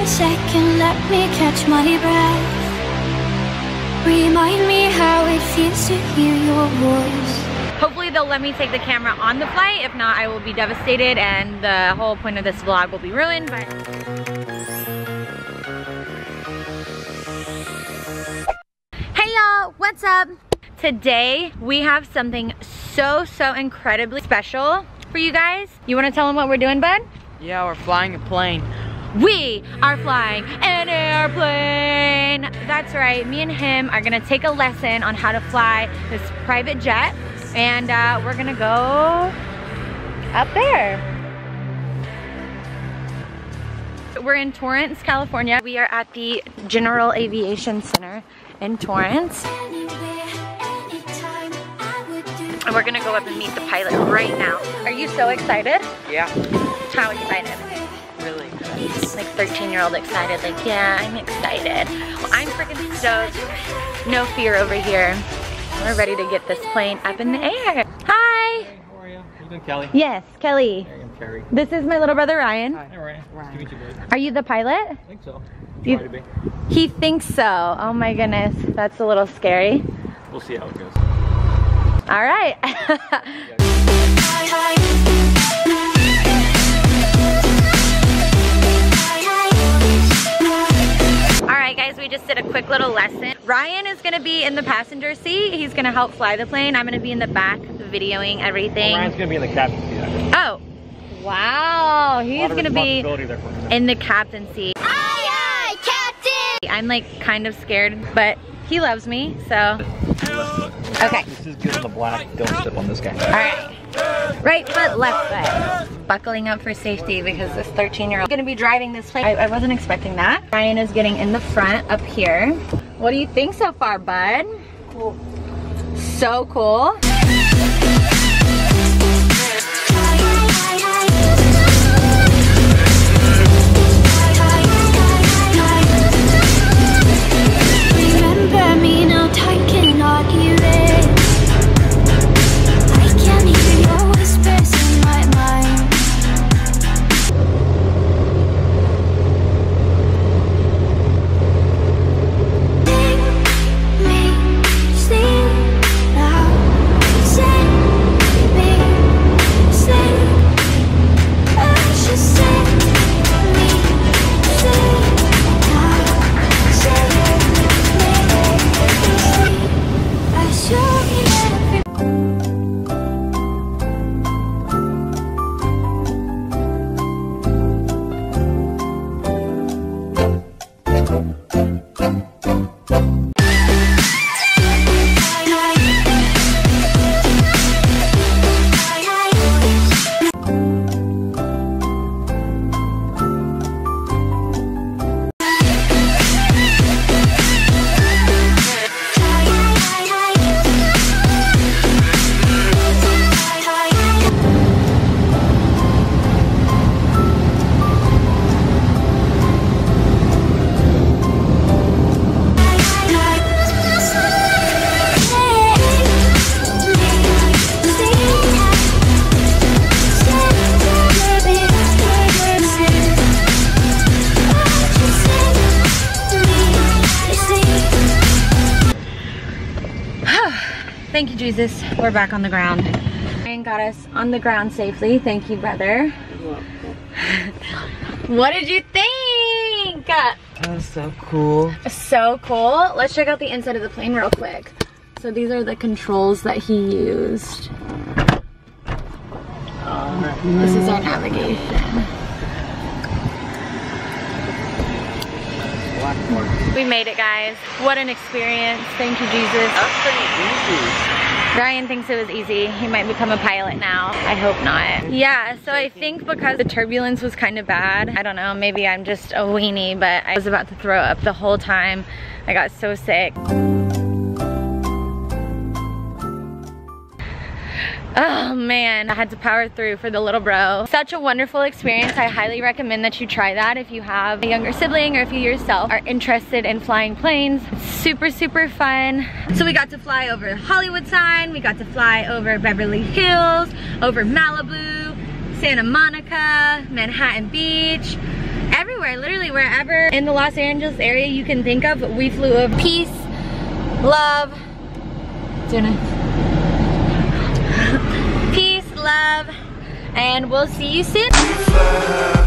second, let me catch my breath. Remind me how it feels to hear your voice. Hopefully they'll let me take the camera on the flight. If not, I will be devastated and the whole point of this vlog will be ruined. But hey y'all, what's up? Today we have something so incredibly special for you guys. You wanna tell them what we're doing, bud? Yeah, we're flying a plane. We are flying an airplane. That's right, me and him are gonna take a lesson on how to fly this private jet, and we're gonna go up there. We're in Torrance, California. We are at the General Aviation Center in Torrance. And we're gonna go up and meet the pilot right now. Are you so excited? Yeah. How excited? Really? Like 13-year-old excited, like, yeah, I'm excited. Well, I'm freaking stoked. No fear over here. We're ready to get this plane up in the air. Hi! Hey, how are you? You doing, Kelly? Yes, Kelly. Hey, I'm Carrie. This is my little brother, Ryan. Hi, Ryan. Nice to meet you, bud. Are you the pilot? I think so. You- Try to be. He thinks so. Oh my goodness, that's a little scary. We'll see how it goes. All right. Alright guys, we just did a quick little lesson. Ryan is gonna be in the passenger seat. He's gonna help fly the plane. I'm gonna be in the back videoing everything. Ryan's gonna be in the captain's seat, actually. Oh, wow. He's A lot of gonna be responsibility there for him. in the captain's seat. Aye, aye, Captain! I'm like kind of scared, but he loves me, so. Okay. This is good in the black. Don't step on this guy. Alright. Right foot, left foot. Buckling up for safety because this 13-year-old is gonna be driving this plane. I wasn't expecting that. Ryan is getting in the front up here. What do you think so far, bud? Cool. So cool. Remember me now, time cannot erase. I can hear your whispers in my mind. Sing me, sing now. Sing me, sing. I should sing me, sing now. Sing me, I show you every. Thank you, Jesus. We're back on the ground. Ryan got us on the ground safely. Thank you, brother. What did you think? That was so cool. So cool. Let's check out the inside of the plane real quick. So these are the controls that he used. This is our navigation. We made it, guys. What an experience. Thank you, Jesus. That's pretty easy. Ryan thinks it was easy. He might become a pilot now. I hope not. Yeah, so I think because the turbulence was kind of bad, I don't know, maybe I'm just a weenie, but I was about to throw up the whole time. I got so sick. Oh man, I had to power through for the little bro. Such a wonderful experience. I highly recommend that you try that if you have a younger sibling or if you yourself are interested in flying planes. It's super fun. So we got to fly over the Hollywood sign, we got to fly over Beverly Hills, over Malibu, Santa Monica, Manhattan Beach. everywhere, literally wherever in the Los Angeles area you can think of, we flew of. Peace, love, peace, love, and we'll see you soon.